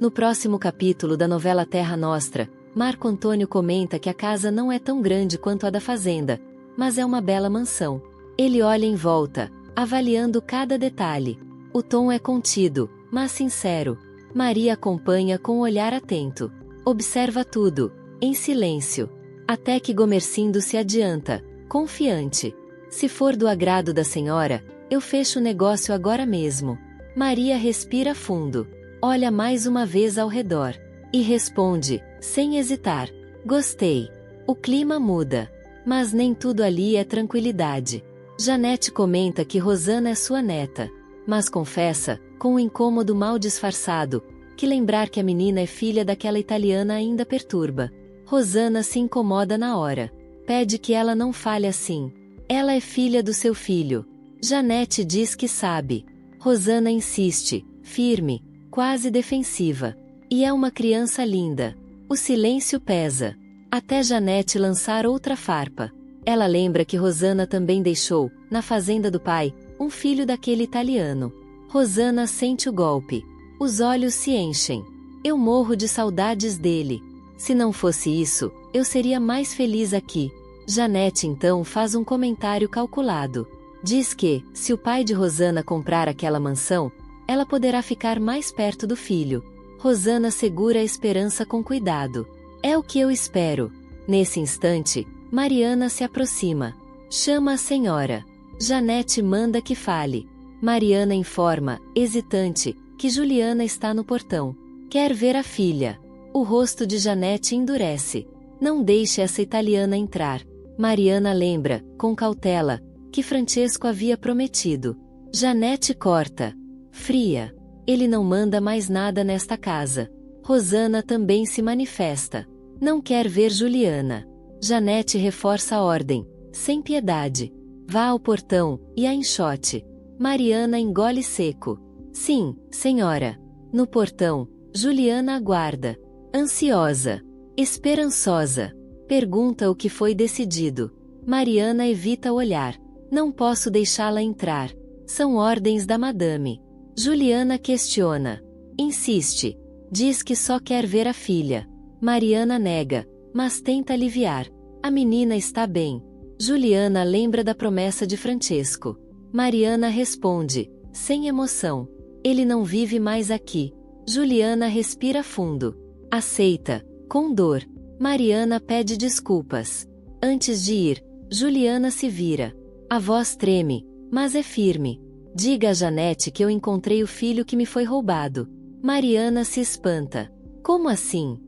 No próximo capítulo da novela Terra Nostra, Marco Antônio comenta que a casa não é tão grande quanto a da fazenda, mas é uma bela mansão. Ele olha em volta, avaliando cada detalhe. O tom é contido, mas sincero. Maria acompanha com um olhar atento. Observa tudo, em silêncio. Até que Gomercindo se adianta, confiante. Se for do agrado da senhora, eu fecho o negócio agora mesmo. Maria respira fundo. Olha mais uma vez ao redor. E responde, sem hesitar. Gostei. O clima muda. Mas nem tudo ali é tranquilidade. Janete comenta que Rosana é sua neta. Mas confessa, com um incômodo mal disfarçado, que lembrar que a menina é filha daquela italiana ainda perturba. Rosana se incomoda na hora. Pede que ela não fale assim. Ela é filha do seu filho. Janete diz que sabe. Rosana insiste, firme, quase defensiva. E é uma criança linda. O silêncio pesa. Até Janete lançar outra farpa. Ela lembra que Rosana também deixou, na fazenda do pai, um filho daquele italiano. Rosana sente o golpe. Os olhos se enchem. Eu morro de saudades dele. Se não fosse isso, eu seria mais feliz aqui. Janete então faz um comentário calculado. Diz que, se o pai de Rosana comprar aquela mansão, ela poderá ficar mais perto do filho. Rosana segura a esperança com cuidado. É o que eu espero. Nesse instante, Mariana se aproxima. Chama a senhora. Janete manda que fale. Mariana informa, hesitante, que Juliana está no portão. Quer ver a filha. O rosto de Janete endurece. Não deixe essa italiana entrar. Mariana lembra, com cautela, que Francesco havia prometido. Janete corta. Fria. Ele não manda mais nada nesta casa. Rosana também se manifesta. Não quer ver Juliana. Janete reforça a ordem, sem piedade. Vá ao portão, e a enxote. Mariana engole seco. Sim, senhora. No portão, Juliana aguarda. Ansiosa. Esperançosa. Pergunta o que foi decidido. Mariana evita olhar. Não posso deixá-la entrar. São ordens da madame. Juliana questiona. Insiste. Diz que só quer ver a filha. Mariana nega, mas tenta aliviar. A menina está bem. Juliana lembra da promessa de Francesco. Mariana responde, sem emoção. Ele não vive mais aqui. Juliana respira fundo. Aceita, com dor. Mariana pede desculpas. Antes de ir, Juliana se vira. A voz treme, mas é firme. Diga a Janete que eu encontrei o filho que me foi roubado. Mariana se espanta. Como assim?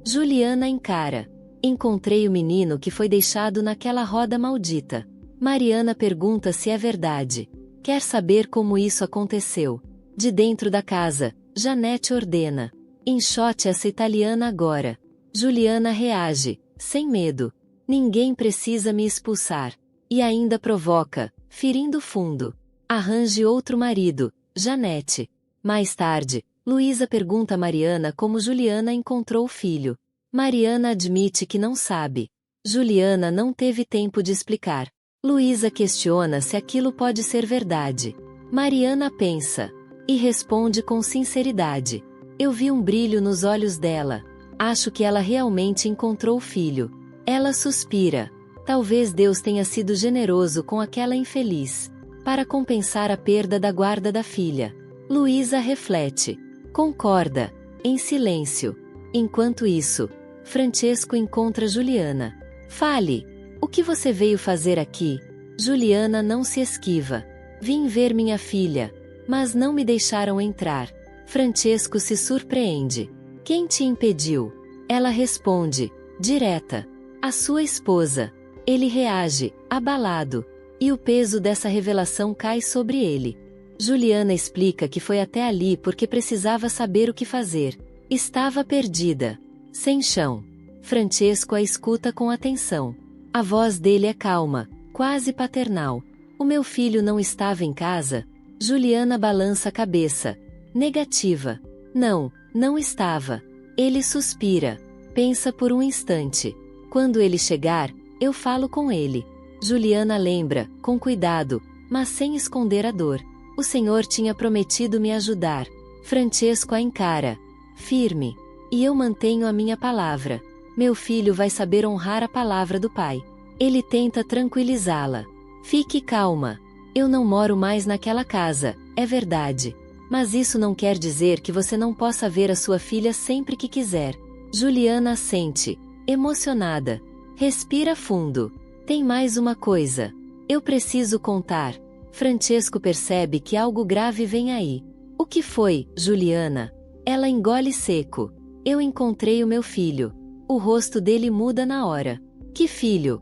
Juliana encara. Encontrei o menino que foi deixado naquela roda maldita. Mariana pergunta se é verdade. Quer saber como isso aconteceu. De dentro da casa, Janete ordena. Enxote essa italiana agora. Juliana reage, sem medo. Ninguém precisa me expulsar. E ainda provoca, ferindo fundo. Arranje outro marido, Janete. Mais tarde, Luísa pergunta a Mariana como Juliana encontrou o filho. Mariana admite que não sabe. Juliana não teve tempo de explicar. Luísa questiona se aquilo pode ser verdade. Mariana pensa. E responde com sinceridade. Eu vi um brilho nos olhos dela. Acho que ela realmente encontrou o filho. Ela suspira. Talvez Deus tenha sido generoso com aquela infeliz. Para compensar a perda da guarda da filha. Luísa reflete. Concorda. Em silêncio. Enquanto isso, Francesco encontra Juliana. Fale. O que você veio fazer aqui? Juliana não se esquiva. Vim ver minha filha. Mas não me deixaram entrar. Francesco se surpreende. Quem te impediu? Ela responde, direta. A sua esposa. Ele reage, abalado. E o peso dessa revelação cai sobre ele. Juliana explica que foi até ali porque precisava saber o que fazer. Estava perdida. Sem chão. Francesco a escuta com atenção. A voz dele é calma, quase paternal. O meu filho não estava em casa? Juliana balança a cabeça. Negativa. Não, não estava. Ele suspira. Pensa por um instante. Quando ele chegar, eu falo com ele. Juliana lembra, com cuidado, mas sem esconder a dor. O Senhor tinha prometido me ajudar. Francesco a encara. firme. E eu mantenho a minha palavra. Meu filho vai saber honrar a palavra do pai. Ele tenta tranquilizá-la. Fique calma. Eu não moro mais naquela casa, é verdade. Mas isso não quer dizer que você não possa ver a sua filha sempre que quiser. Juliana assente, emocionada. Respira fundo. Tem mais uma coisa. Eu preciso contar. Francesco percebe que algo grave vem aí. O que foi, Juliana? Ela engole seco. Eu encontrei o meu filho. O rosto dele muda na hora. Que filho?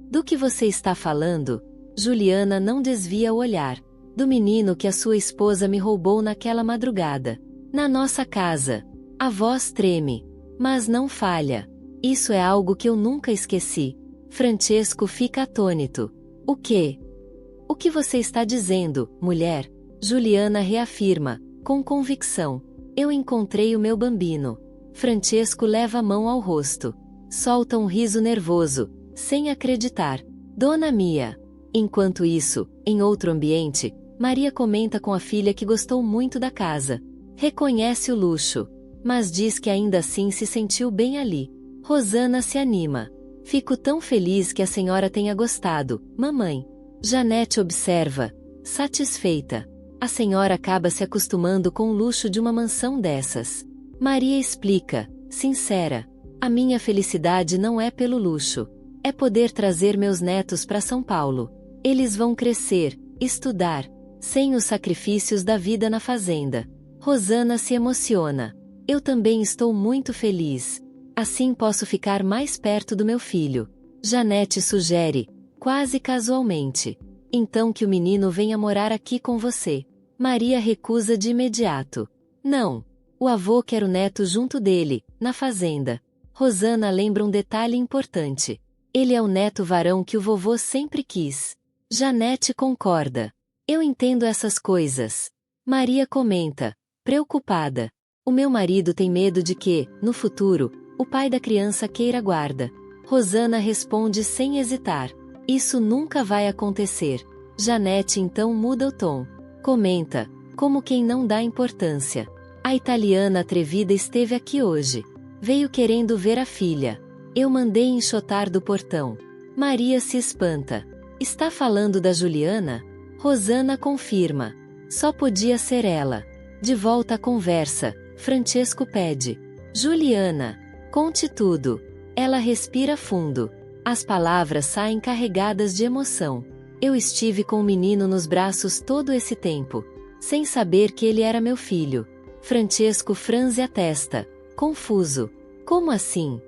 Do que você está falando? Juliana não desvia o olhar. Do menino que a sua esposa me roubou naquela madrugada. Na nossa casa. A voz treme. Mas não falha. Isso é algo que eu nunca esqueci. Francesco fica atônito. O quê? O que você está dizendo, mulher? Juliana reafirma, com convicção. Eu encontrei o meu bambino. Francesco leva a mão ao rosto. Solta um riso nervoso, sem acreditar. Dona Mia. Enquanto isso, em outro ambiente, Maria comenta com a filha que gostou muito da casa. Reconhece o luxo, mas diz que ainda assim se sentiu bem ali. Rosana se anima. Fico tão feliz que a senhora tenha gostado, mamãe. Janete observa, satisfeita. A senhora acaba se acostumando com o luxo de uma mansão dessas. Maria explica, sincera. A minha felicidade não é pelo luxo. É poder trazer meus netos para São Paulo. Eles vão crescer, estudar, sem os sacrifícios da vida na fazenda. Rosana se emociona. Eu também estou muito feliz. Assim posso ficar mais perto do meu filho. Janete sugere, quase casualmente. Então que o menino venha morar aqui com você. Maria recusa de imediato. Não. O avô quer o neto junto dele, na fazenda. Rosana lembra um detalhe importante. Ele é o neto varão que o vovô sempre quis. Janete concorda. Eu entendo essas coisas. Maria comenta, preocupada. O meu marido tem medo de que, no futuro, o pai da criança queira guarda. Rosana responde sem hesitar. Isso nunca vai acontecer. Janete então muda o tom. Comenta, como quem não dá importância. A italiana atrevida esteve aqui hoje. Veio querendo ver a filha. Eu mandei enxotar do portão. Maria se espanta. Está falando da Juliana? Rosana confirma. Só podia ser ela. De volta à conversa, Francesco pede. Juliana, conte tudo. Ela respira fundo. As palavras saem carregadas de emoção. Eu estive com o menino nos braços todo esse tempo, sem saber que ele era meu filho. Francesco franze a testa, confuso. Como assim?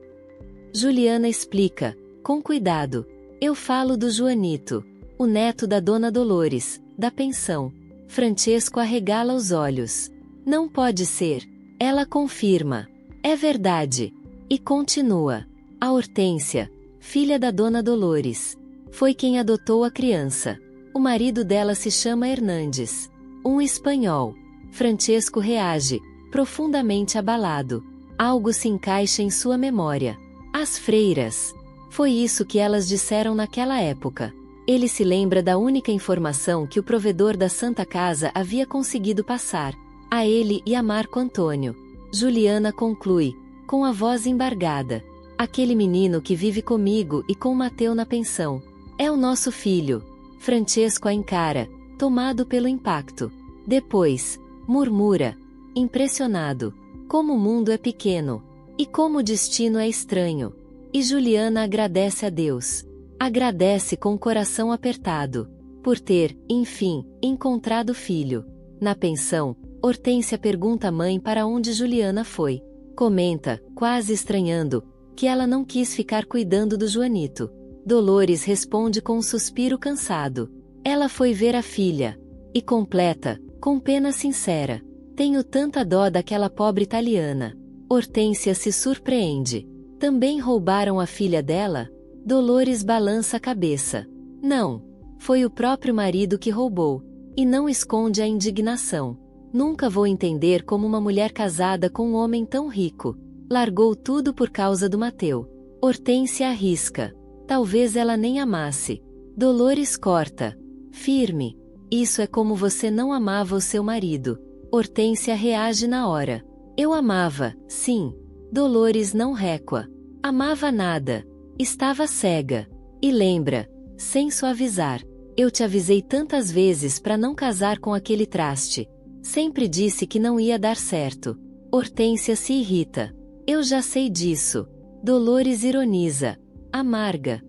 Juliana explica, com cuidado. Eu falo do Joanito, o neto da dona Dolores, da pensão. Francesco arregala os olhos. Não pode ser. Ela confirma. É verdade. E continua. A Hortência, filha da dona Dolores, foi quem adotou a criança. O marido dela se chama Hernandes. Um espanhol. Francesco reage, profundamente abalado. Algo se encaixa em sua memória. As freiras. Foi isso que elas disseram naquela época. Ele se lembra da única informação que o provedor da Santa Casa havia conseguido passar. A ele e a Marco Antônio. Juliana conclui, com a voz embargada. Aquele menino que vive comigo e com Mateu na pensão. É o nosso filho. Francesco a encara, tomado pelo impacto. Depois, murmura, impressionado. Como o mundo é pequeno. E como o destino é estranho. E Juliana agradece a Deus. Agradece com o coração apertado. Por ter, enfim, encontrado o filho. Na pensão, Hortência pergunta à mãe para onde Juliana foi. Comenta, quase estranhando, que ela não quis ficar cuidando do Joanito. Dolores responde com um suspiro cansado. Ela foi ver a filha. E completa, com pena sincera. Tenho tanta dó daquela pobre italiana. Hortência se surpreende. Também roubaram a filha dela? Dolores balança a cabeça. Não. Foi o próprio marido que roubou. E não esconde a indignação. Nunca vou entender como uma mulher casada com um homem tão rico largou tudo por causa do Mateu. Hortência arrisca. Talvez ela nem amasse. Dolores corta. Firme. Isso é como você não amava o seu marido. Hortência reage na hora. Eu amava, sim. Dolores não recua. Amava nada. Estava cega. E lembra, sem suavizar, eu te avisei tantas vezes para não casar com aquele traste. Sempre disse que não ia dar certo. Hortência se irrita. Eu já sei disso. Dolores ironiza. Amarga.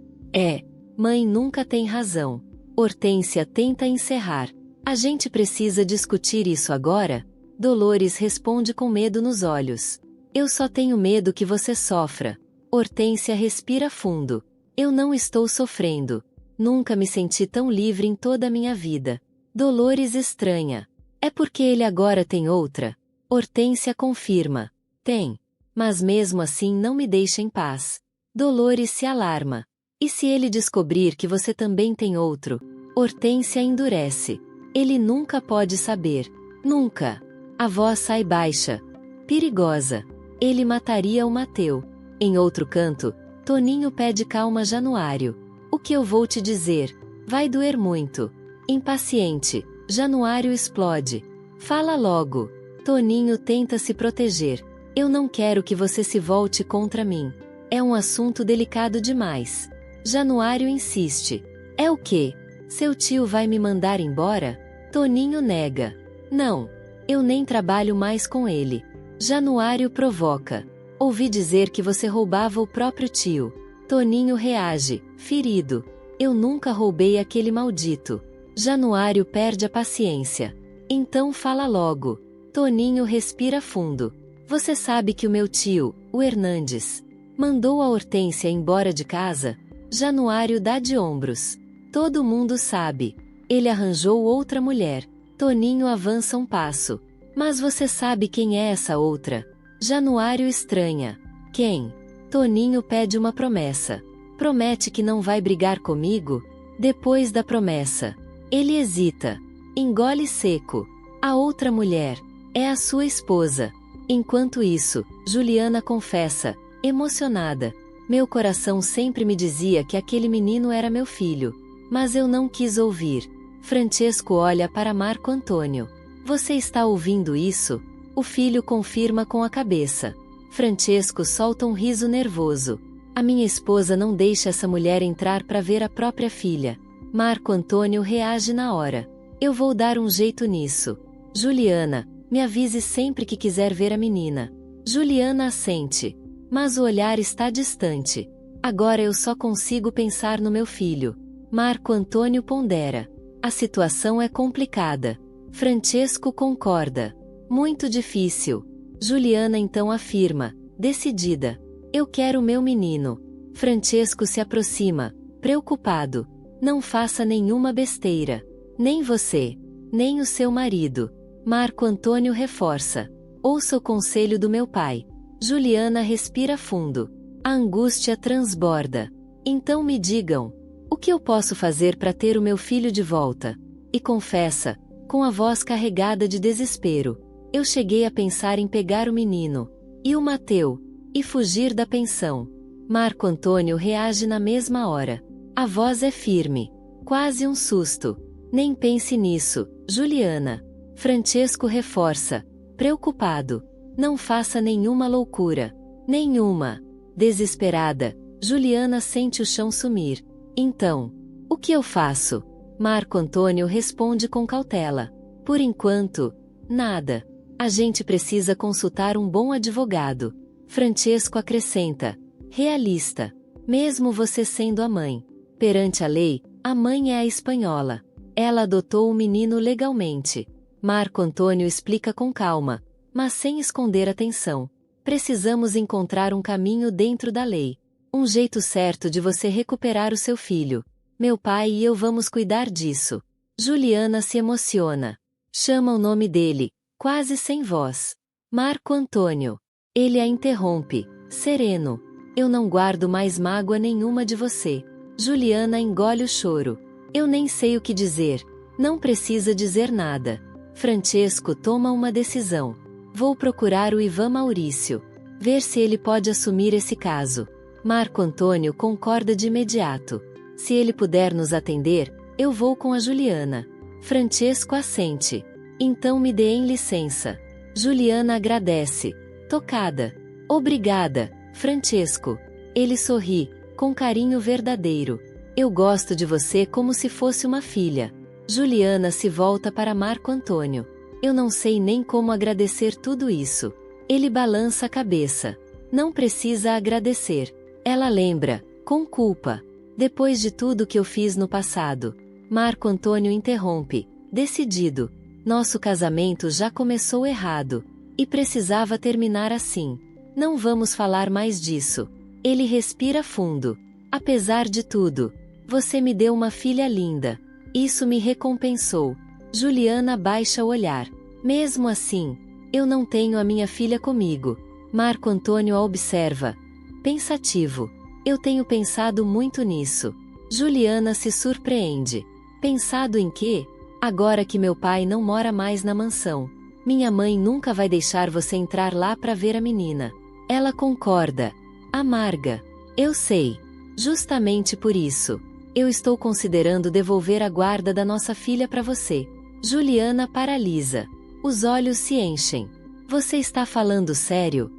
Mãe nunca tem razão. Hortência tenta encerrar. A gente precisa discutir isso agora? Dolores responde com medo nos olhos. Eu só tenho medo que você sofra. Hortência respira fundo. Eu não estou sofrendo. Nunca me senti tão livre em toda a minha vida. Dolores estranha. É porque ele agora tem outra? Hortência confirma. Tem. Mas mesmo assim não me deixa em paz. Dolores se alarma. E se ele descobrir que você também tem outro? Hortência endurece. Ele nunca pode saber. Nunca. A voz sai baixa. Perigosa. Ele mataria o Mateu. Em outro canto, Toninho pede calma a Januário. O que eu vou te dizer? Vai doer muito. Impaciente, Januário explode. Fala logo. Toninho tenta se proteger. Eu não quero que você se volte contra mim. É um assunto delicado demais. Januário insiste. É o quê? Seu tio vai me mandar embora? Toninho nega. Não. Eu nem trabalho mais com ele. Januário provoca. Ouvi dizer que você roubava o próprio tio. Toninho reage, ferido. Eu nunca roubei aquele maldito. Januário perde a paciência. Então fala logo. Toninho respira fundo. Você sabe que o meu tio, o Hernandes, mandou a Hortência embora de casa? Januário dá de ombros. Todo mundo sabe. Ele arranjou outra mulher. Toninho avança um passo. Mas você sabe quem é essa outra? Januário estranha. Quem? Toninho pede uma promessa. Promete que não vai brigar comigo? Depois da promessa. Ele hesita. Engole seco. A outra mulher. É a sua esposa. Enquanto isso, Juliana confessa, emocionada. Meu coração sempre me dizia que aquele menino era meu filho. Mas eu não quis ouvir. Francesco olha para Marco Antônio. Você está ouvindo isso? O filho confirma com a cabeça. Francesco solta um riso nervoso. A minha esposa não deixa essa mulher entrar para ver a própria filha. Marco Antônio reage na hora. Eu vou dar um jeito nisso. Juliana, me avise sempre que quiser ver a menina. Juliana assente. Mas o olhar está distante. Agora eu só consigo pensar no meu filho. Marco Antônio pondera. A situação é complicada. Francesco concorda. Muito difícil. Juliana então afirma, decidida. Eu quero meu menino. Francesco se aproxima, preocupado. Não faça nenhuma besteira. Nem você. Nem o seu marido. Marco Antônio reforça. Ouça o conselho do meu pai. Juliana respira fundo. A angústia transborda. Então me digam. O que eu posso fazer para ter o meu filho de volta? E confessa, com a voz carregada de desespero. Eu cheguei a pensar em pegar o menino. E o Mateu. E fugir da pensão. Marco Antônio reage na mesma hora. A voz é firme. Quase um susto. Nem pense nisso, Juliana. Francesco reforça. Preocupado. Não faça nenhuma loucura. Nenhuma. Desesperada, Juliana sente o chão sumir. Então, o que eu faço? Marco Antônio responde com cautela. Por enquanto, nada. A gente precisa consultar um bom advogado. Francesco acrescenta. Realista. Mesmo você sendo a mãe. Perante a lei, a mãe é a espanhola. Ela adotou o menino legalmente. Marco Antônio explica com calma, mas sem esconder atenção. Precisamos encontrar um caminho dentro da lei. Um jeito certo de você recuperar o seu filho. Meu pai e eu vamos cuidar disso. Juliana se emociona. Chama o nome dele, quase sem voz. Marco Antônio. Ele a interrompe. Sereno. Eu não guardo mais mágoa nenhuma de você. Juliana engole o choro. Eu nem sei o que dizer. Não precisa dizer nada. Francesco toma uma decisão. Vou procurar o Ivan Maurício. Ver se ele pode assumir esse caso. Marco Antônio concorda de imediato. Se ele puder nos atender, eu vou com a Juliana. Francesco assente. Então me deem licença. Juliana agradece, tocada. Obrigada, Francesco. Ele sorri, com carinho verdadeiro. Eu gosto de você como se fosse uma filha. Juliana se volta para Marco Antônio. Eu não sei nem como agradecer tudo isso. Ele balança a cabeça. Não precisa agradecer. Ela lembra, com culpa. Depois de tudo que eu fiz no passado. Marco Antônio interrompe, decidido. Nosso casamento já começou errado. E precisava terminar assim. Não vamos falar mais disso. Ele respira fundo. Apesar de tudo, você me deu uma filha linda. Isso me recompensou. Juliana baixa o olhar. Mesmo assim, eu não tenho a minha filha comigo. Marco Antônio a observa. Pensativo. Eu tenho pensado muito nisso. Juliana se surpreende. Pensado em quê? Agora que meu pai não mora mais na mansão. Minha mãe nunca vai deixar você entrar lá para ver a menina. Ela concorda. Amarga. Eu sei. Justamente por isso. Eu estou considerando devolver a guarda da nossa filha para você. Juliana paralisa. Os olhos se enchem. Você está falando sério?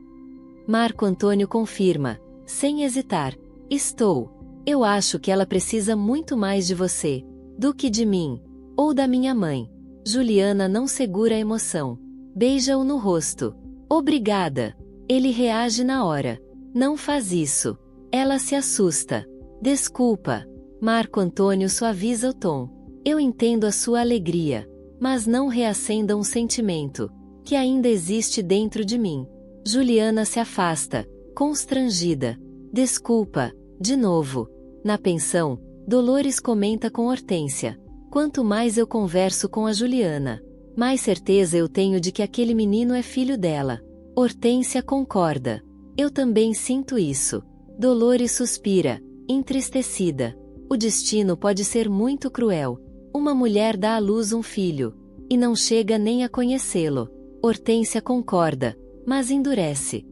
Marco Antônio confirma, sem hesitar. Estou. Eu acho que ela precisa muito mais de você do que de mim, ou da minha mãe. Juliana não segura a emoção. Beija-o no rosto. Obrigada. Ele reage na hora. Não faz isso. Ela se assusta. Desculpa. Marco Antônio suaviza o tom. Eu entendo a sua alegria, mas não reacenda um sentimento que ainda existe dentro de mim. Juliana se afasta, constrangida. Desculpa, de novo. Na pensão, Dolores comenta com Hortência. Quanto mais eu converso com a Juliana, mais certeza eu tenho de que aquele menino é filho dela. Hortência concorda. Eu também sinto isso. Dolores suspira, entristecida. O destino pode ser muito cruel. Uma mulher dá à luz um filho, e não chega nem a conhecê-lo. Hortência concorda, mas endurece.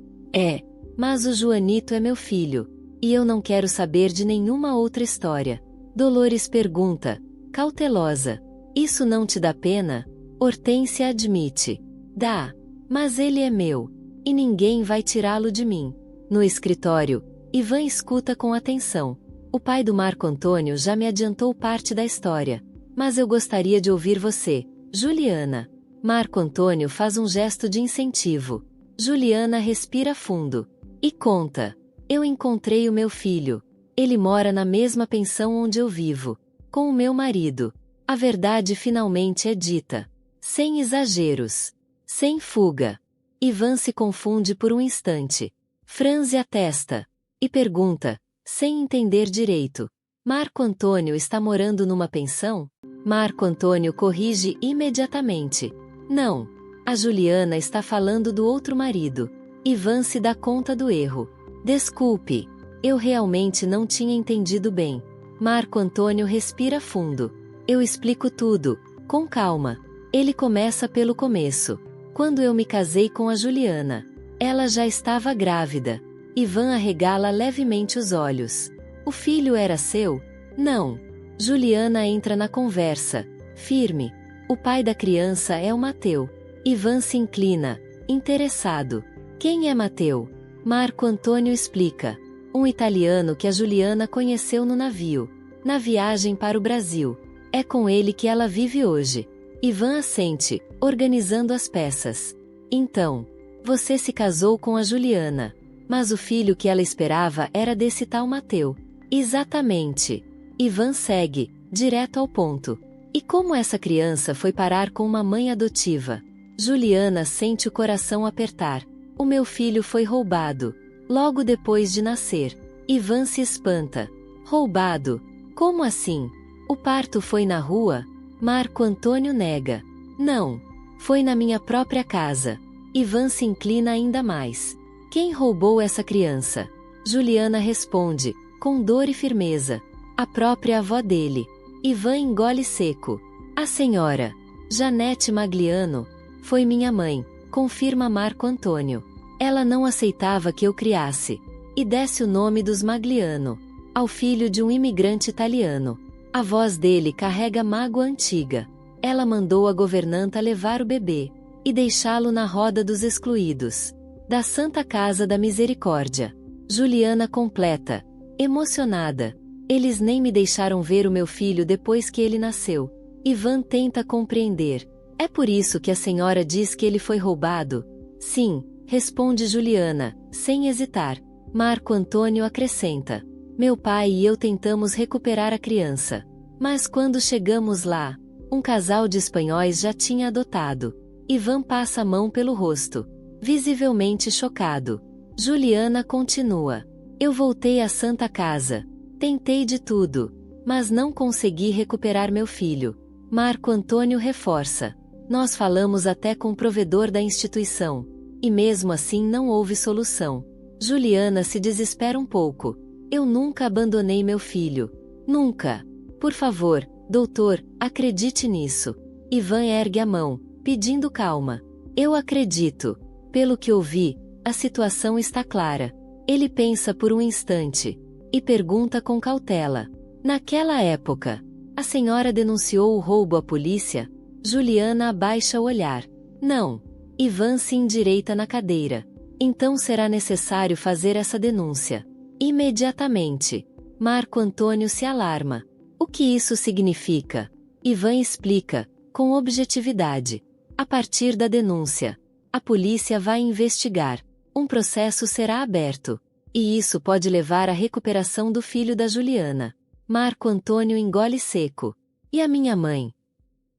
Mas o Joanito é meu filho, e eu não quero saber de nenhuma outra história. Dolores pergunta, cautelosa. Isso não te dá pena? Hortência admite. Dá. Mas ele é meu, e ninguém vai tirá-lo de mim. No escritório, Ivan escuta com atenção. O pai do Marco Antônio já me adiantou parte da história. Mas eu gostaria de ouvir você, Juliana. Marco Antônio faz um gesto de incentivo. Juliana respira fundo. E conta. Eu encontrei o meu filho. Ele mora na mesma pensão onde eu vivo. Com o meu marido. A verdade finalmente é dita. Sem exageros. Sem fuga. Ivan se confunde por um instante. Franze a testa. E pergunta, sem entender direito. Marco Antônio está morando numa pensão? Marco Antônio corrige imediatamente. Não. A Juliana está falando do outro marido. Ivan se dá conta do erro. Desculpe. Eu realmente não tinha entendido bem. Marco Antônio respira fundo. Eu explico tudo, com calma. Ele começa pelo começo. Quando eu me casei com a Juliana, ela já estava grávida. Ivan arregala levemente os olhos. O filho era seu? Não. Juliana entra na conversa, firme. O pai da criança é o Mateu. Ivan se inclina, interessado. Quem é Mateu? Marco Antônio explica. Um italiano que a Juliana conheceu no navio, na viagem para o Brasil. É com ele que ela vive hoje. Ivan assente, organizando as peças. Então, você se casou com a Juliana. Mas o filho que ela esperava era desse tal Mateu. Exatamente. Ivan segue, direto ao ponto. E como essa criança foi parar com uma mãe adotiva? Juliana sente o coração apertar. O meu filho foi roubado. Logo depois de nascer. Ivan se espanta. Roubado? Como assim? O parto foi na rua? Marco Antônio nega. Não. Foi na minha própria casa. Ivan se inclina ainda mais. Quem roubou essa criança? Juliana responde, com dor e firmeza. A própria avó dele. Ivan engole seco. A senhora, Janete Magliano, foi minha mãe, confirma Marco Antônio. Ela não aceitava que eu criasse e desse o nome dos Magliano ao filho de um imigrante italiano. A voz dele carrega mágoa antiga. Ela mandou a governanta levar o bebê. e deixá-lo na roda dos excluídos. Da Santa Casa da Misericórdia. Juliana completa, emocionada. Eles nem me deixaram ver o meu filho depois que ele nasceu. Ivan tenta compreender. É por isso que a senhora diz que ele foi roubado? Sim, responde Juliana, sem hesitar. Marco Antônio acrescenta. Meu pai e eu tentamos recuperar a criança. Mas quando chegamos lá, um casal de espanhóis já tinha adotado. Ivan passa a mão pelo rosto, visivelmente chocado. Juliana continua. Eu voltei à Santa Casa. Tentei de tudo, mas não consegui recuperar meu filho. Marco Antônio reforça. Nós falamos até com o provedor da instituição. E mesmo assim não houve solução. Juliana se desespera um pouco. Eu nunca abandonei meu filho. Nunca. Por favor, doutor, acredite nisso. Ivan ergue a mão, pedindo calma. Eu acredito. Pelo que ouvi, a situação está clara. Ele pensa por um instante. E pergunta com cautela. Naquela época, a senhora denunciou o roubo à polícia? Juliana abaixa o olhar. Não. Ivan se endireita na cadeira. Então será necessário fazer essa denúncia. Imediatamente. Marco Antônio se alarma. O que isso significa? Ivan explica, com objetividade. A partir da denúncia, a polícia vai investigar. Um processo será aberto. E isso pode levar à recuperação do filho da Juliana. Marco Antônio engole seco. E a minha mãe?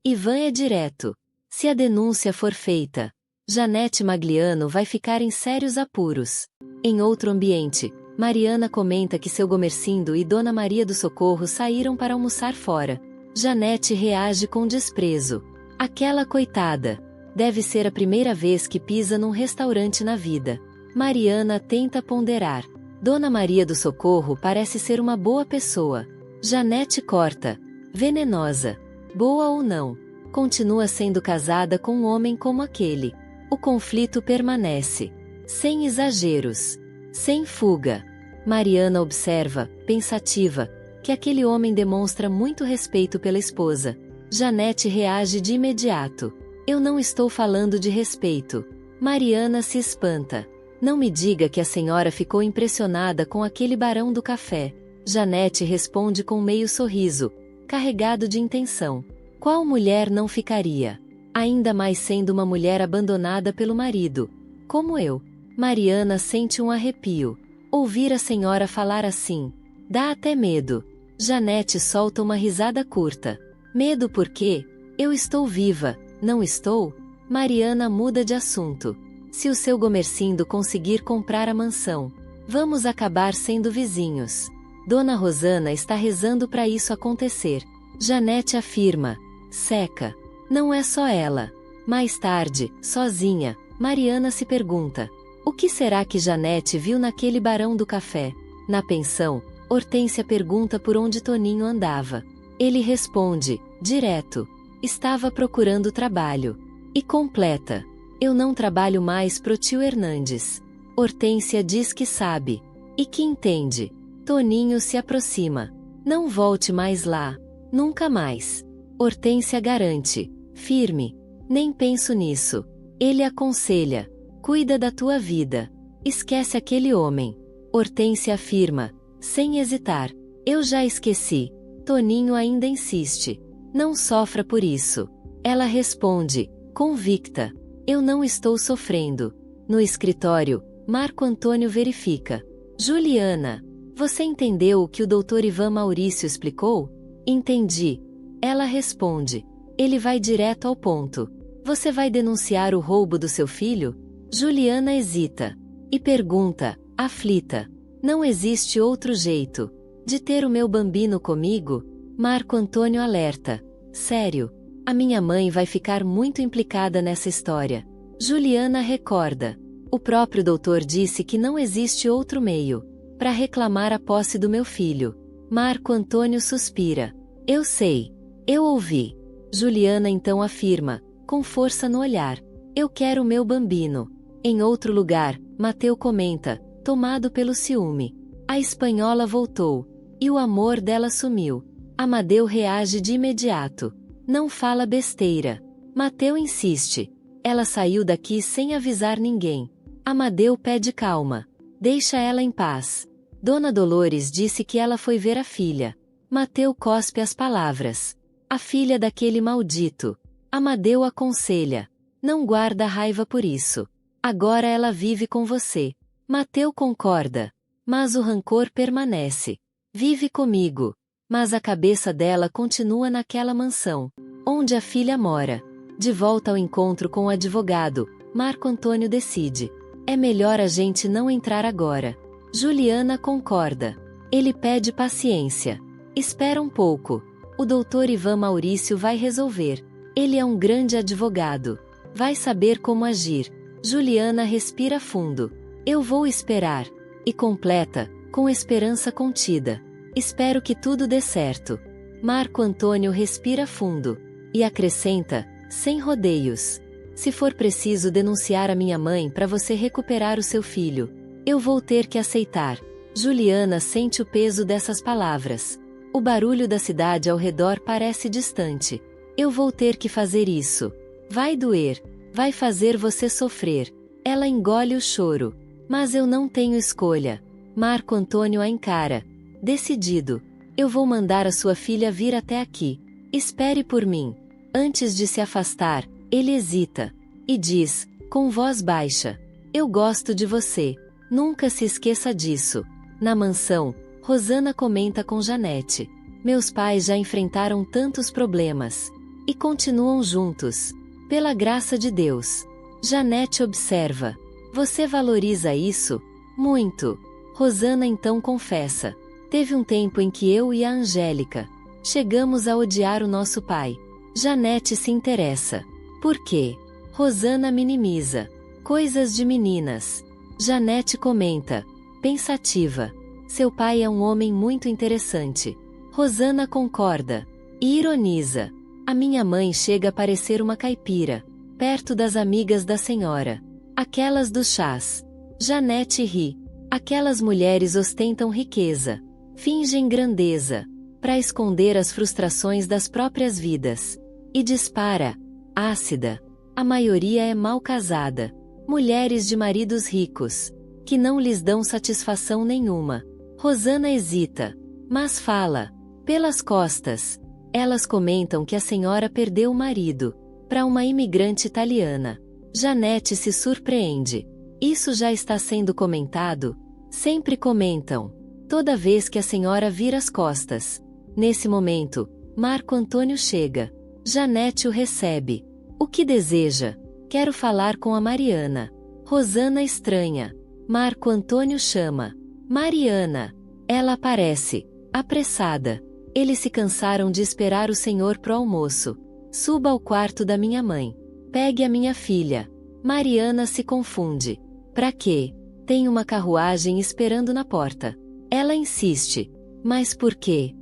Ivan é direto. Se a denúncia for feita, Janete Magliano vai ficar em sérios apuros. Em outro ambiente, Mariana comenta que seu Gomercindo e Dona Maria do Socorro saíram para almoçar fora. Janete reage com desprezo. Aquela coitada. Deve ser a primeira vez que pisa num restaurante na vida. Mariana tenta ponderar. Dona Maria do Socorro parece ser uma boa pessoa. Janete corta. Venenosa. Boa ou não, continua sendo casada com um homem como aquele. O conflito permanece. Sem exageros. Sem fuga. Mariana observa, pensativa, que aquele homem demonstra muito respeito pela esposa. Janete reage de imediato. Eu não estou falando de respeito. Mariana se espanta. Não me diga que a senhora ficou impressionada com aquele barão do café. Janete responde com meio sorriso, carregado de intenção. Qual mulher não ficaria? Ainda mais sendo uma mulher abandonada pelo marido. Como eu. Mariana sente um arrepio. Ouvir a senhora falar assim. Dá até medo. Janete solta uma risada curta. Medo por quê? Eu estou viva, não estou? Mariana muda de assunto. Se o seu Gomercindo conseguir comprar a mansão, vamos acabar sendo vizinhos. Dona Rosana está rezando para isso acontecer. Janete afirma. Seca. Não é só ela. Mais tarde, sozinha, Mariana se pergunta. O que será que Janete viu naquele barão do café? Na pensão, Hortência pergunta por onde Toninho andava. Ele responde, direto. Estava procurando trabalho. E completa. Eu não trabalho mais pro tio Hernandes. Hortência diz que sabe. E que entende. Toninho se aproxima. Não volte mais lá. Nunca mais. Hortência garante. Firme. Nem penso nisso. Ele aconselha. Cuida da tua vida. Esquece aquele homem. Hortência afirma, sem hesitar. Eu já esqueci. Toninho ainda insiste. Não sofra por isso. Ela responde, convicta. Eu não estou sofrendo. No escritório, Marco Antônio verifica. Juliana, você entendeu o que o Dr. Ivan Maurício explicou? Entendi. Ela responde. Ele vai direto ao ponto. Você vai denunciar o roubo do seu filho? Juliana hesita. E pergunta, aflita. Não existe outro jeito de ter o meu bambino comigo? Marco Antônio alerta. Sério. A minha mãe vai ficar muito implicada nessa história. Juliana recorda. O próprio doutor disse que não existe outro meio para reclamar a posse do meu filho. Marco Antônio suspira. Eu sei. Eu ouvi. Juliana então afirma, com força no olhar. Eu quero o meu bambino. Em outro lugar, Mateu comenta, tomado pelo ciúme. A espanhola voltou. E o amor dela sumiu. Amadeu reage de imediato. Não fala besteira. Mateu insiste. Ela saiu daqui sem avisar ninguém. Amadeu pede calma. Deixa ela em paz. Dona Dolores disse que ela foi ver a filha. Mateu cospe as palavras. A filha daquele maldito. Amadeu aconselha. Não guarda raiva por isso. Agora ela vive com você. Mateu concorda. Mas o rancor permanece. Vive comigo. Mas a cabeça dela continua naquela mansão, onde a filha mora. De volta ao encontro com o advogado, Marco Antônio decide. É melhor a gente não entrar agora. Juliana concorda. Ele pede paciência. Espera um pouco. O doutor Ivan Maurício vai resolver. Ele é um grande advogado. Vai saber como agir. Juliana respira fundo. Eu vou esperar. E completa, com esperança contida. Espero que tudo dê certo. Marco Antônio respira fundo. E acrescenta, sem rodeios. Se for preciso denunciar a minha mãe para você recuperar o seu filho, eu vou ter que aceitar. Juliana sente o peso dessas palavras. O barulho da cidade ao redor parece distante. Eu vou ter que fazer isso. Vai doer. Vai fazer você sofrer. Ela engole o choro. Mas eu não tenho escolha. Marco Antônio a encara. Decidido. Eu vou mandar a sua filha vir até aqui. Espere por mim. Antes de se afastar, ele hesita. E diz, com voz baixa. Eu gosto de você. Nunca se esqueça disso. Na mansão, Rosana comenta com Janete. Meus pais já enfrentaram tantos problemas. E continuam juntos. Pela graça de Deus. Janete observa. Você valoriza isso? Muito. Rosana então confessa. Teve um tempo em que eu e a Angélica chegamos a odiar o nosso pai. Janete se interessa. Por quê? Rosana minimiza. Coisas de meninas. Janete comenta. Pensativa. Seu pai é um homem muito interessante. Rosana concorda. E ironiza. A minha mãe chega a parecer uma caipira. Perto das amigas da senhora. Aquelas dos chás. Janete ri. Aquelas mulheres ostentam riqueza. Fingem grandeza. Para esconder as frustrações das próprias vidas. E dispara. Ácida. A maioria é mal casada. Mulheres de maridos ricos. Que não lhes dão satisfação nenhuma. Rosana hesita. Mas fala. Pelas costas. Elas comentam que a senhora perdeu o marido. Para uma imigrante italiana. Janete se surpreende. Isso já está sendo comentado? Sempre comentam. Toda vez que a senhora vira as costas. Nesse momento, Marco Antônio chega. Janete o recebe. O que deseja? Quero falar com a Mariana. Rosana estranha. Marco Antônio chama. Mariana. Ela aparece. Apressada. Eles se cansaram de esperar o senhor pro almoço. Suba ao quarto da minha mãe. Pegue a minha filha. Mariana se confunde. Pra quê? Tem uma carruagem esperando na porta. Ela insiste. Mas por quê?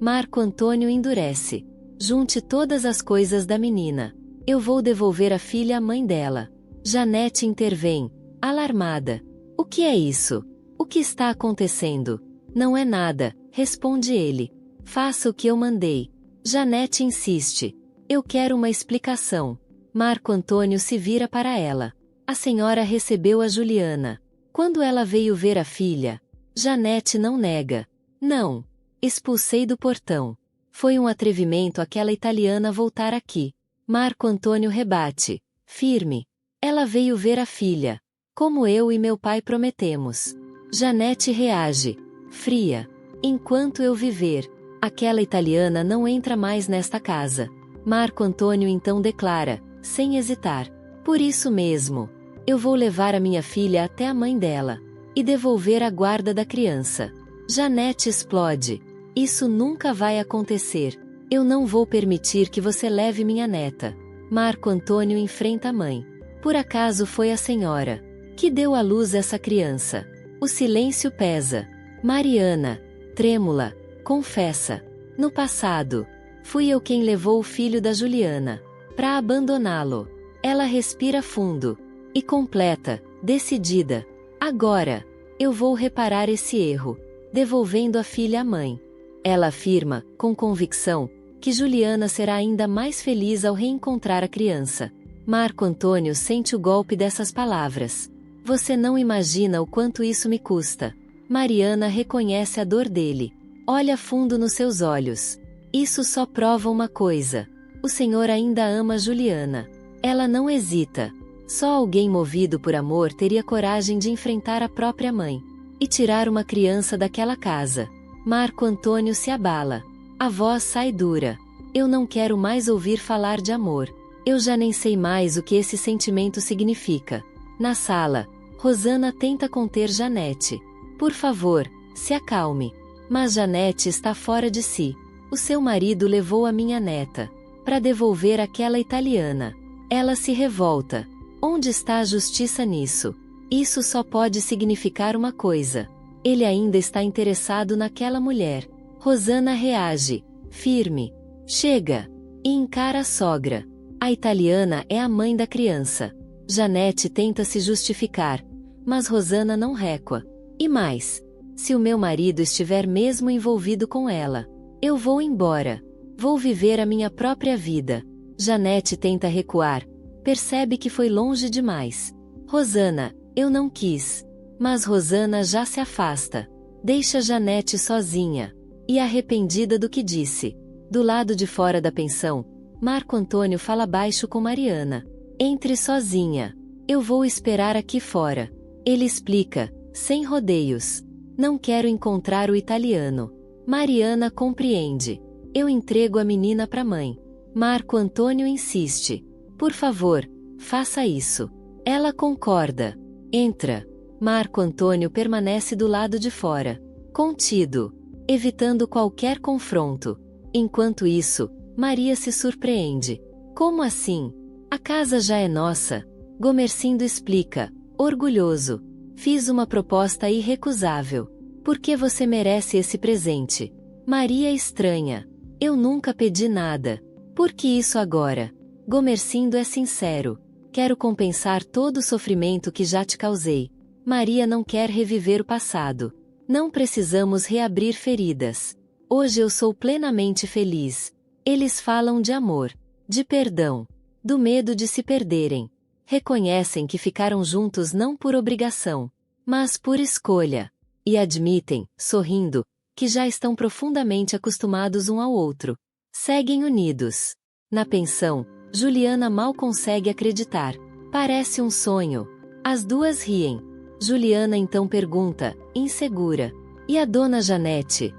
Marco Antônio endurece. Junte todas as coisas da menina. Eu vou devolver a filha à mãe dela. Janete intervém, alarmada. O que é isso? O que está acontecendo? Não é nada, responde ele. Faça o que eu mandei. Janete insiste. Eu quero uma explicação. Marco Antônio se vira para ela. A senhora recebeu a Juliana. Quando ela veio ver a filha, Janete não nega. Não. Expulsei do portão. Foi um atrevimento aquela italiana voltar aqui. Marco Antônio rebate. Firme. Ela veio ver a filha. Como eu e meu pai prometemos. Janete reage. Fria. Enquanto eu viver, aquela italiana não entra mais nesta casa. Marco Antônio então declara, sem hesitar. Por isso mesmo. Eu vou levar a minha filha até a mãe dela. E devolver a guarda da criança. Janete explode. Isso nunca vai acontecer. Eu não vou permitir que você leve minha neta. Marco Antônio enfrenta a mãe. Por acaso foi a senhora que deu à luz essa criança? O silêncio pesa. Mariana, trêmula, confessa. No passado, fui eu quem levou o filho da Juliana para abandoná-lo. Ela respira fundo e completa, decidida. Agora, eu vou reparar esse erro, devolvendo a filha à mãe. Ela afirma, com convicção, que Juliana será ainda mais feliz ao reencontrar a criança. Marco Antônio sente o golpe dessas palavras. Você não imagina o quanto isso me custa. Mariana reconhece a dor dele. Olha fundo nos seus olhos. Isso só prova uma coisa. O senhor ainda ama Juliana. Ela não hesita. Só alguém movido por amor teria coragem de enfrentar a própria mãe e tirar uma criança daquela casa. Marco Antônio se abala. A voz sai dura. Eu não quero mais ouvir falar de amor. Eu já nem sei mais o que esse sentimento significa. Na sala, Rosana tenta conter Janete. Por favor, se acalme. Mas Janete está fora de si. O seu marido levou a minha neta para devolver aquela italiana. Ela se revolta. Onde está a justiça nisso? Isso só pode significar uma coisa. Ele ainda está interessado naquela mulher. Rosana reage, firme. Chega! E encara a sogra. A italiana é a mãe da criança. Janete tenta se justificar, mas Rosana não recua. E mais, se o meu marido estiver mesmo envolvido com ela, eu vou embora. Vou viver a minha própria vida. Janete tenta recuar. Percebe que foi longe demais. Rosana, eu não quis. Mas Rosana já se afasta. Deixa Janete sozinha. E arrependida do que disse. Do lado de fora da pensão, Marco Antônio fala baixo com Mariana. Entre sozinha. Eu vou esperar aqui fora. Ele explica, sem rodeios. Não quero encontrar o italiano. Mariana compreende. Eu entrego a menina pra mãe. Marco Antônio insiste. Por favor, faça isso. Ela concorda. Entra. Marco Antônio permanece do lado de fora. Contido. Evitando qualquer confronto. Enquanto isso, Maria se surpreende. Como assim? A casa já é nossa. Gomercindo explica, orgulhoso. Fiz uma proposta irrecusável. Por que você merece esse presente? Maria estranha. Eu nunca pedi nada. Por que isso agora? Gomercindo é sincero. Quero compensar todo o sofrimento que já te causei. Maria não quer reviver o passado. Não precisamos reabrir feridas. Hoje eu sou plenamente feliz. Eles falam de amor, de perdão, do medo de se perderem. Reconhecem que ficaram juntos não por obrigação, mas por escolha. E admitem, sorrindo, que já estão profundamente acostumados um ao outro. Seguem unidos. Na pensão, Juliana mal consegue acreditar. Parece um sonho. As duas riem. Juliana então pergunta, insegura. E a dona Janete?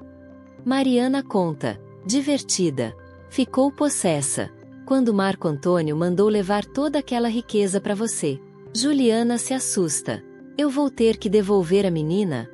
Mariana conta, divertida. Ficou possessa. Quando Marco Antônio mandou levar toda aquela riqueza para você. Juliana se assusta. Eu vou ter que devolver a menina?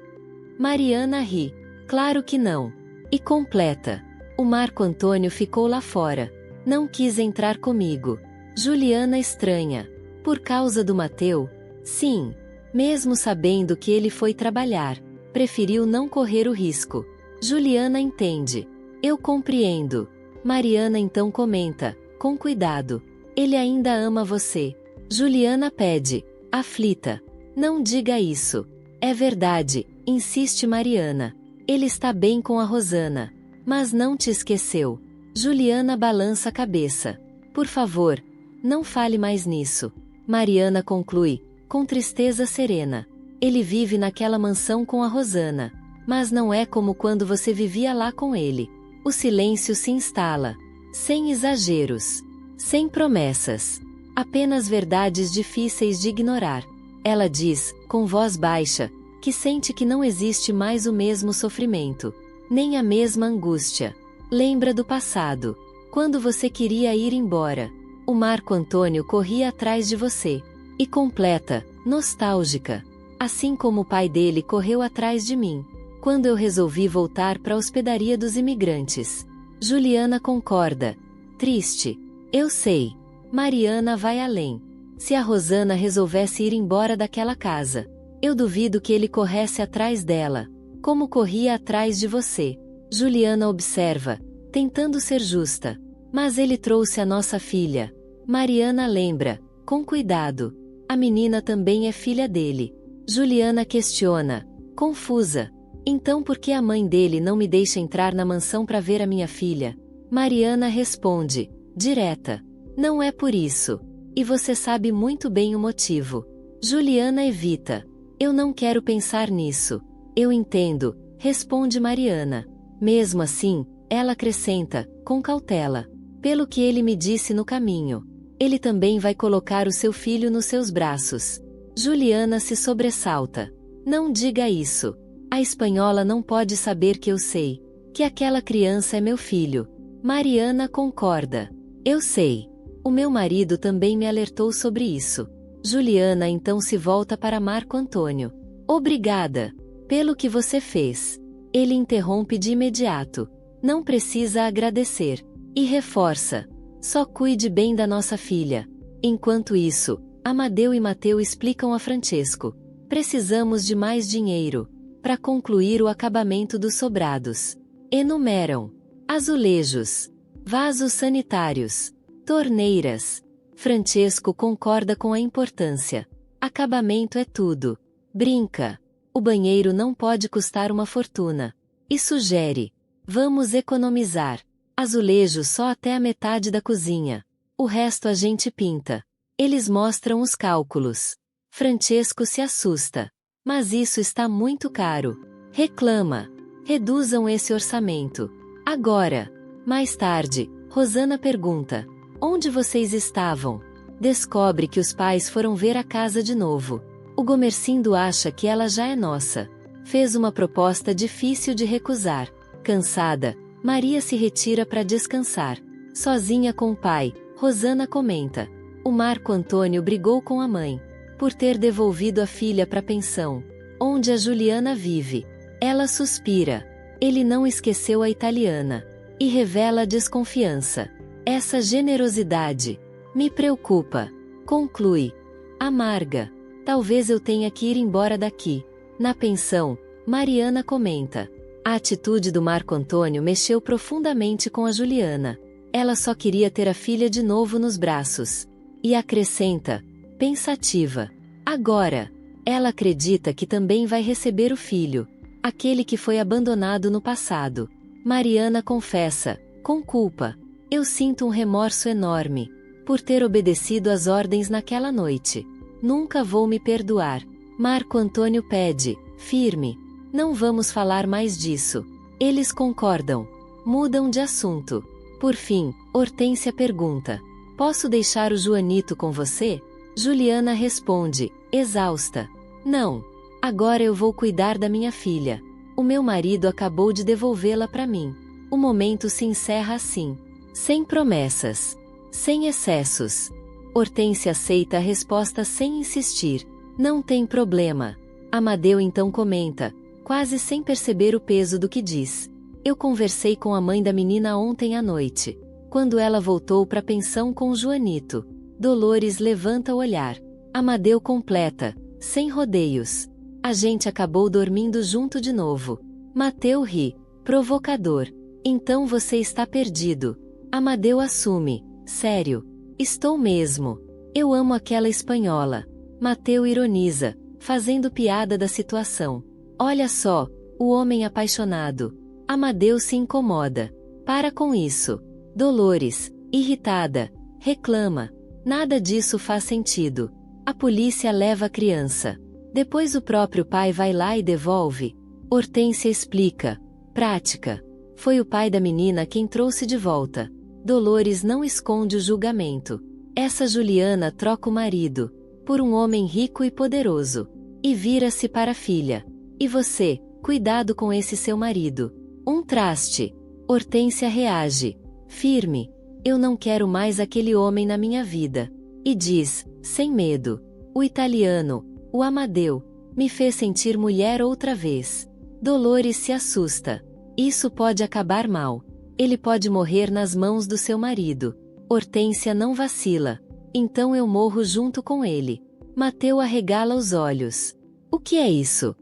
Mariana ri. Claro que não. E completa. O Marco Antônio ficou lá fora. Não quis entrar comigo. Juliana estranha. Por causa do Mateu? Sim. Mesmo sabendo que ele foi trabalhar. Preferiu não correr o risco. Juliana entende. Eu compreendo. Mariana então comenta, com cuidado. Ele ainda ama você. Juliana pede, aflita. Não diga isso. É verdade, insiste Mariana. Ele está bem com a Rosana. Mas não te esqueceu. Juliana balança a cabeça. Por favor, não fale mais nisso. Mariana conclui, com tristeza serena. Ele vive naquela mansão com a Rosana. Mas não é como quando você vivia lá com ele. O silêncio se instala. Sem exageros. Sem promessas. Apenas verdades difíceis de ignorar. Ela diz, com voz baixa, que sente que não existe mais o mesmo sofrimento. Nem a mesma angústia. Lembra do passado. Quando você queria ir embora. O Marco Antônio corria atrás de você. E completa, nostálgica. Assim como o pai dele correu atrás de mim. Quando eu resolvi voltar para a hospedaria dos imigrantes. Juliana concorda. Triste. Eu sei. Mariana vai além. Se a Rosana resolvesse ir embora daquela casa, eu duvido que ele corresse atrás dela, como corria atrás de você. Juliana observa, tentando ser justa. Mas ele trouxe a nossa filha. Mariana lembra, com cuidado. A menina também é filha dele. Juliana questiona, confusa. Então por que a mãe dele não me deixa entrar na mansão para ver a minha filha? Mariana responde, direta. Não é por isso. E você sabe muito bem o motivo. Juliana evita. Eu não quero pensar nisso. Eu entendo, responde Mariana. Mesmo assim, ela acrescenta, com cautela. Pelo que ele me disse no caminho. Ele também vai colocar o seu filho nos seus braços. Juliana se sobressalta. Não diga isso. A espanhola não pode saber que eu sei. Que aquela criança é meu filho. Mariana concorda. Eu sei. O meu marido também me alertou sobre isso. Juliana então se volta para Marco Antônio. Obrigada. Pelo que você fez. Ele interrompe de imediato. Não precisa agradecer. E reforça. Só cuide bem da nossa filha. Enquanto isso, Amadeu e Mateu explicam a Francesco. Precisamos de mais dinheiro. Para concluir o acabamento dos sobrados. Enumeram. Azulejos. Vasos sanitários. Torneiras. Francesco concorda com a importância. Acabamento é tudo. Brinca. O banheiro não pode custar uma fortuna. E sugere. Vamos economizar. Azulejo só até a metade da cozinha. O resto a gente pinta. Eles mostram os cálculos. Francesco se assusta. Mas isso está muito caro. Reclama. Reduzam esse orçamento. Agora. Mais tarde, Rosana pergunta. Onde vocês estavam? Descobre que os pais foram ver a casa de novo. O Gomercindo acha que ela já é nossa. Fez uma proposta difícil de recusar. Cansada, Maria se retira para descansar. Sozinha com o pai, Rosana comenta. O Marco Antônio brigou com a mãe. Por ter devolvido a filha para a pensão. Onde a Juliana vive. Ela suspira. Ele não esqueceu a italiana. E revela desconfiança. Essa generosidade. Me preocupa. Conclui. Amarga. Talvez eu tenha que ir embora daqui. Na pensão, Mariana comenta. A atitude do Marco Antônio mexeu profundamente com a Juliana. Ela só queria ter a filha de novo nos braços. E acrescenta, pensativa. Agora, ela acredita que também vai receber o filho. Aquele que foi abandonado no passado. Mariana confessa, com culpa. Eu sinto um remorso enorme. Por ter obedecido às ordens naquela noite. Nunca vou me perdoar. Marco Antônio pede, firme. Não vamos falar mais disso. Eles concordam. Mudam de assunto. Por fim, Hortência pergunta. Posso deixar o Joanito com você? Juliana responde, exausta. Não. Agora eu vou cuidar da minha filha. O meu marido acabou de devolvê-la para mim. O momento se encerra assim. Sem promessas. Sem excessos. Hortência aceita a resposta sem insistir. Não tem problema. Amadeu então comenta, quase sem perceber o peso do que diz. Eu conversei com a mãe da menina ontem à noite. Quando ela voltou para a pensão com o Joanito. Dolores levanta o olhar. Amadeu completa, sem rodeios. A gente acabou dormindo junto de novo. Mateu ri, provocador. Então você está perdido. Amadeu assume, sério. Estou mesmo. Eu amo aquela espanhola. Mateu ironiza, fazendo piada da situação. Olha só, o homem apaixonado. Amadeu se incomoda. Para com isso. Dolores, irritada, reclama. Nada disso faz sentido. A polícia leva a criança. Depois o próprio pai vai lá e devolve. Hortência explica. Prática. Foi o pai da menina quem trouxe de volta. Dolores não esconde o julgamento. Essa Juliana troca o marido por um homem rico e poderoso. E vira-se para a filha. E você, cuidado com esse seu marido. Um traste. Hortência reage. Firme. Eu não quero mais aquele homem na minha vida. E diz, sem medo. O italiano, o Amadeu, me fez sentir mulher outra vez. Dolores se assusta. Isso pode acabar mal. Ele pode morrer nas mãos do seu marido. Hortência não vacila. Então eu morro junto com ele. Mateu arregala os olhos. O que é isso?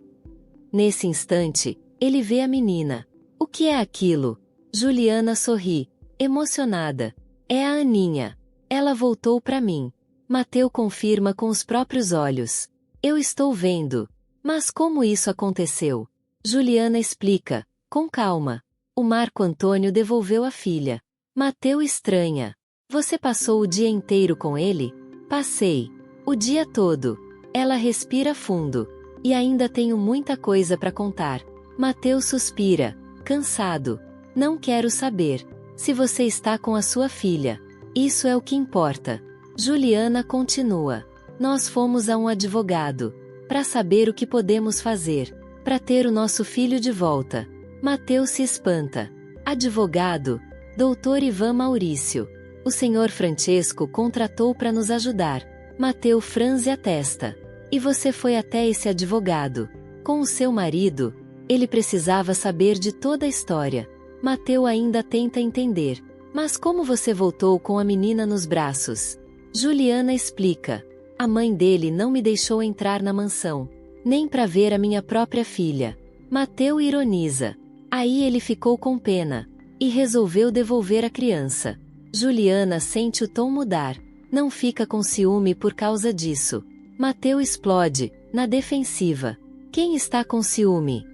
Nesse instante, ele vê a menina. O que é aquilo? Juliana sorri, emocionada. É a Aninha. Ela voltou para mim. Mateu confirma com os próprios olhos. Eu estou vendo. Mas como isso aconteceu? Juliana explica, com calma. O Marco Antônio devolveu a filha. Mateu estranha. Você passou o dia inteiro com ele? Passei o dia todo. Ela respira fundo. E ainda tenho muita coisa para contar. Mateus suspira, cansado. Não quero saber. Se você está com a sua filha. Isso é o que importa. Juliana continua. Nós fomos a um advogado. Para saber o que podemos fazer. Para ter o nosso filho de volta. Mateus se espanta. Advogado? Doutor Ivan Maurício. O senhor Francesco contratou para nos ajudar. Mateus franze a testa. E você foi até esse advogado. Com o seu marido? Ele precisava saber de toda a história. Mateus ainda tenta entender. Mas como você voltou com a menina nos braços? Juliana explica. A mãe dele não me deixou entrar na mansão. Nem para ver a minha própria filha. Mateus ironiza. Aí ele ficou com pena. E resolveu devolver a criança. Juliana sente o tom mudar. Não fica com ciúme por causa disso. Mateus explode, na defensiva. Quem está com ciúme?